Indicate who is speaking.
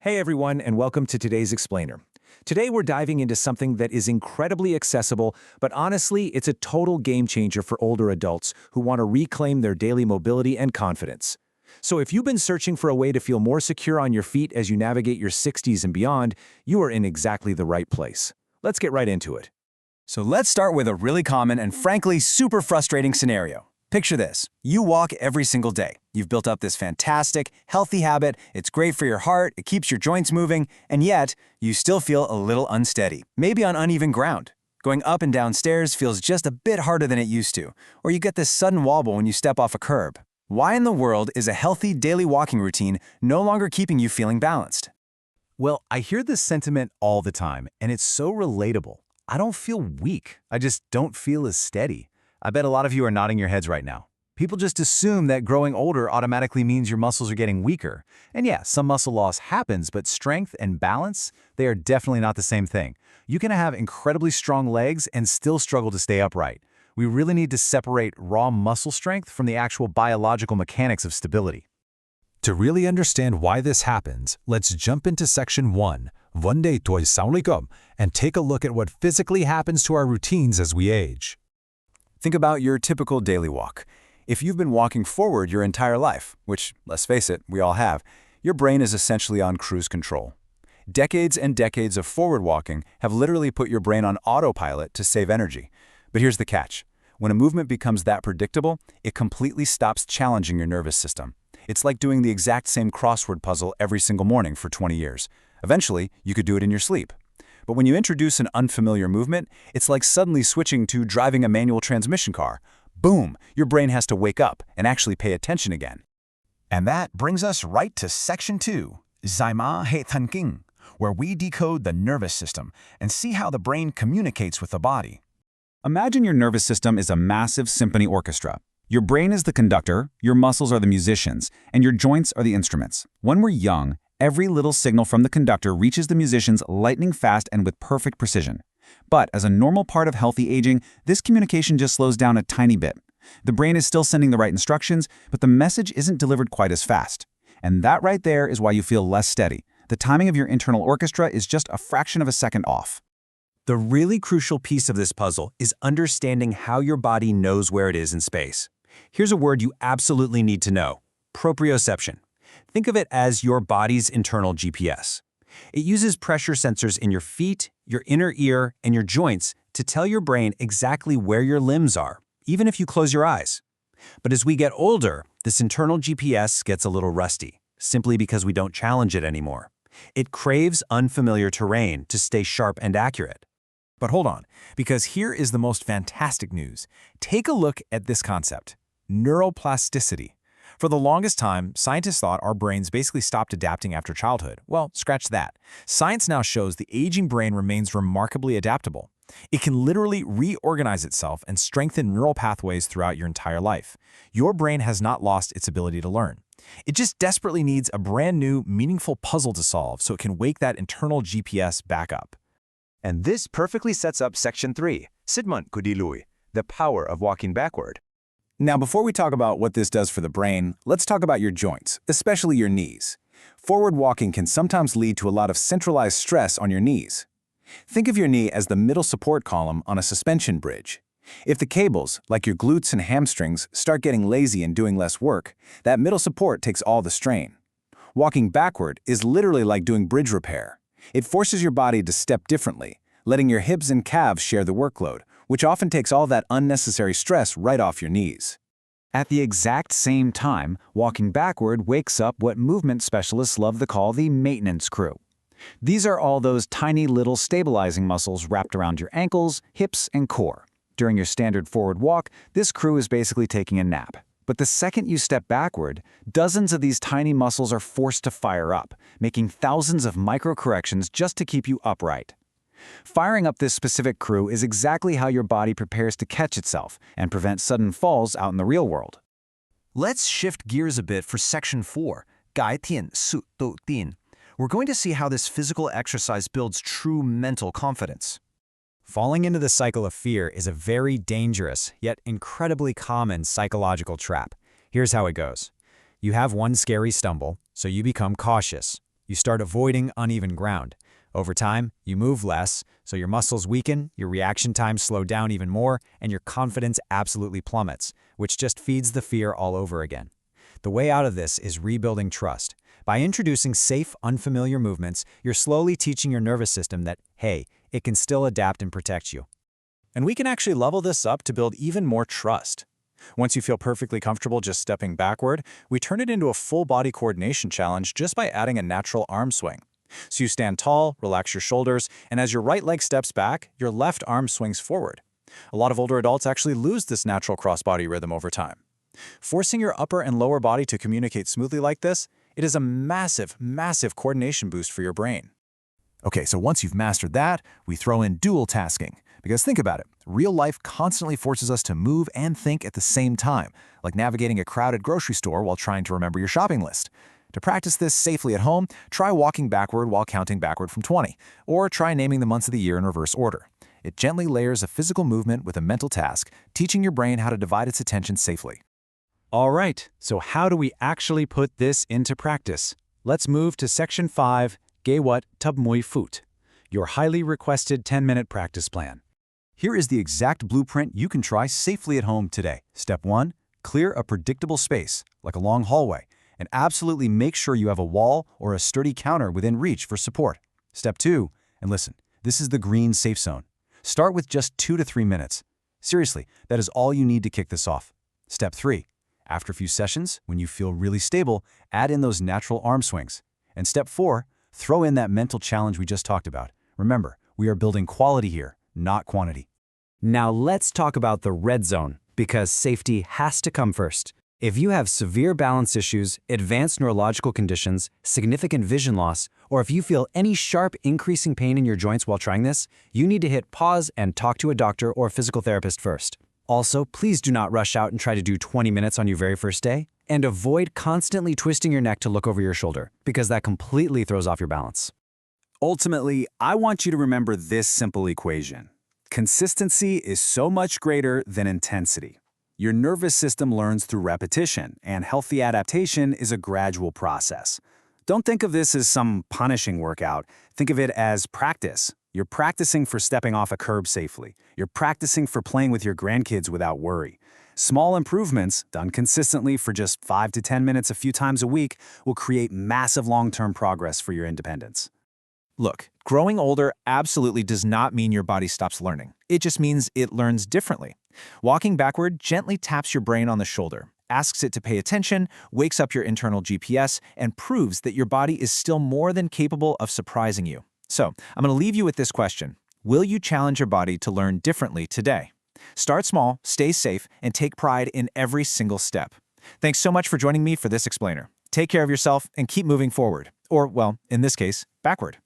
Speaker 1: Hey everyone, and welcome to today's Explainer. Today we're diving into something that is incredibly accessible, but honestly, it's a total game changer for older adults who want to reclaim their daily mobility and confidence. So if you've been searching for a way to feel more secure on your feet as you navigate your 60s and beyond, you are in exactly the right place. Let's get right into it.
Speaker 2: So let's start with a really common and frankly super frustrating scenario. Picture this. You walk every single day. You've built up this fantastic, healthy habit, it's great for your heart, it keeps your joints moving, and yet, you still feel a little unsteady, maybe on uneven ground. Going up and down stairs feels just a bit harder than it used to, or you get this sudden wobble when you step off a curb. Why in the world is a healthy daily walking routine no longer keeping you feeling balanced?
Speaker 3: Well, I hear this sentiment all the time, and it's so relatable. I don't feel weak. I just don't feel as steady. I bet a lot of you are nodding your heads right now. People just assume that growing older automatically means your muscles are getting weaker. And yeah, some muscle loss happens, but strength and balance, they are definitely not the same thing. You can have incredibly strong legs and still struggle to stay upright. We really need to separate raw muscle strength from the actual biological mechanics of stability.
Speaker 4: To really understand why this happens, let's jump into section 1, Vấn đề tuổi sáu mươi cộng, and take a look at what physically happens to our routines as we age.
Speaker 2: Think about your typical daily walk. If you've been walking forward your entire life, which, let's face it, we all have, your brain is essentially on cruise control. Decades and decades of forward walking have literally put your brain on autopilot to save energy. But here's the catch. When a movement becomes that predictable, it completely stops challenging your nervous system. It's like doing the exact same crossword puzzle every single morning for 20 years. Eventually, you could do it in your sleep. But when you introduce an unfamiliar movement, it's like suddenly switching to driving a manual transmission car. Boom! Your brain has to wake up and actually pay attention again.
Speaker 5: And that brings us right to Section 2, Giải mã hệ thần kinh, where we decode the nervous system and see how the brain communicates with the body.
Speaker 2: Imagine your nervous system is a massive symphony orchestra. Your brain is the conductor, your muscles are the musicians, and your joints are the instruments. When we're young, every little signal from the conductor reaches the musicians lightning fast and with perfect precision. But as a normal part of healthy aging, this communication just slows down a tiny bit. The brain is still sending the right instructions, but the message isn't delivered quite as fast. And that right there is why you feel less steady. The timing of your internal orchestra is just a fraction of a second off.
Speaker 1: The really crucial piece of this puzzle is understanding how your body knows where it is in space. Here's a word you absolutely need to know: proprioception. Think of it as your body's internal GPS. It uses pressure sensors in your feet, your inner ear, and your joints to tell your brain exactly where your limbs are, even if you close your eyes. But as we get older, this internal GPS gets a little rusty, simply because we don't challenge it anymore. It craves unfamiliar terrain to stay sharp and accurate.
Speaker 3: But hold on, because here is the most fantastic news. Take a look at this concept: neuroplasticity. For the longest time, scientists thought our brains basically stopped adapting after childhood. Well, scratch that. Science now shows the aging brain remains remarkably adaptable. It can literally reorganize itself and strengthen neural pathways throughout your entire life. Your brain has not lost its ability to learn. It just desperately needs a brand new, meaningful puzzle to solve so it can wake that internal GPS back up.
Speaker 6: And this perfectly sets up Section 3, Sidmund Kudilui, the power of walking backward.
Speaker 2: Now, before we talk about what this does for the brain, let's talk about your joints, especially your knees. Forward walking can sometimes lead to a lot of centralized stress on your knees. Think of your knee as the middle support column on a suspension bridge. If the cables, like your glutes and hamstrings, start getting lazy and doing less work, that middle support takes all the strain. Walking backward is literally like doing bridge repair. It forces your body to step differently, letting your hips and calves share the workload, which often takes all that unnecessary stress right off your knees.
Speaker 3: At the exact same time, walking backward wakes up what movement specialists love to call the maintenance crew. These are all those tiny little stabilizing muscles wrapped around your ankles, hips, and core. During your standard forward walk, this crew is basically taking a nap. But the second you step backward, dozens of these tiny muscles are forced to fire up, making thousands of micro-corrections just to keep you upright. Firing up this specific crew is exactly how your body prepares to catch itself and prevent sudden falls out in the real world.
Speaker 5: Let's shift gears a bit for Section 4, 改天速度定. We're going to see how this physical exercise builds true mental confidence.
Speaker 3: Falling into the cycle of fear is a very dangerous, yet incredibly common psychological trap. Here's how it goes. You have one scary stumble, so you become cautious. You start avoiding uneven ground. Over time, you move less, so your muscles weaken, your reaction times slow down even more, and your confidence absolutely plummets, which just feeds the fear all over again. The way out of this is rebuilding trust. By introducing safe, unfamiliar movements, you're slowly teaching your nervous system that, hey, it can still adapt and protect you.
Speaker 2: And we can actually level this up to build even more trust. Once you feel perfectly comfortable just stepping backward, we turn it into a full body coordination challenge just by adding a natural arm swing. So you stand tall, relax your shoulders, and as your right leg steps back, your left arm swings forward. A lot of older adults actually lose this natural crossbody rhythm over time. Forcing your upper and lower body to communicate smoothly like this, it is a massive, massive coordination boost for your brain.
Speaker 5: Okay, so once you've mastered that, we throw in dual tasking. Because think about it, real life constantly forces us to move and think at the same time, like navigating a crowded grocery store while trying to remember your shopping list. To practice this safely at home, try walking backward while counting backward from 20, or try naming the months of the year in reverse order. It gently layers a physical movement with a mental task, teaching your brain how to divide its attention safely.
Speaker 3: All right, so how do we actually put this into practice? Let's move to Section 5, Gewat Tub Mui Foot, your highly requested 10-minute practice plan.
Speaker 5: Here is the exact blueprint you can try safely at home today. Step 1. Clear a predictable space, like a long hallway, and absolutely make sure you have a wall or a sturdy counter within reach for support. Step 2. And listen, this is the green safe zone. Start with just 2 to 3 minutes. Seriously, that is all you need to kick this off. Step 3. After a few sessions, when you feel really stable, add in those natural arm swings. And step 4, throw in that mental challenge we just talked about. Remember, we are building quality here, not quantity.
Speaker 3: Now let's talk about the red zone, because safety has to come first. If you have severe balance issues, advanced neurological conditions, significant vision loss, or if you feel any sharp increasing pain in your joints while trying this, you need to hit pause and talk to a doctor or physical therapist first. Also, please do not rush out and try to do 20 minutes on your very first day, and avoid constantly twisting your neck to look over your shoulder, because that completely throws off your balance.
Speaker 2: Ultimately, I want you to remember this simple equation. Consistency is so much greater than intensity. Your nervous system learns through repetition, and healthy adaptation is a gradual process. Don't think of this as some punishing workout. Think of it as practice. You're practicing for stepping off a curb safely. You're practicing for playing with your grandkids without worry. Small improvements, done consistently for just 5 to 10 minutes a few times a week, will create massive long-term progress for your independence.
Speaker 7: Look, growing older absolutely does not mean your body stops learning. It just means it learns differently. Walking backward gently taps your brain on the shoulder, asks it to pay attention, wakes up your internal GPS, and proves that your body is still more than capable of surprising you. So, I'm going to leave you with this question. Will you challenge your body to learn differently today? Start small, stay safe, and take pride in every single step. Thanks so much for joining me for this explainer. Take care of yourself and keep moving forward. Or, well, in this case, backward.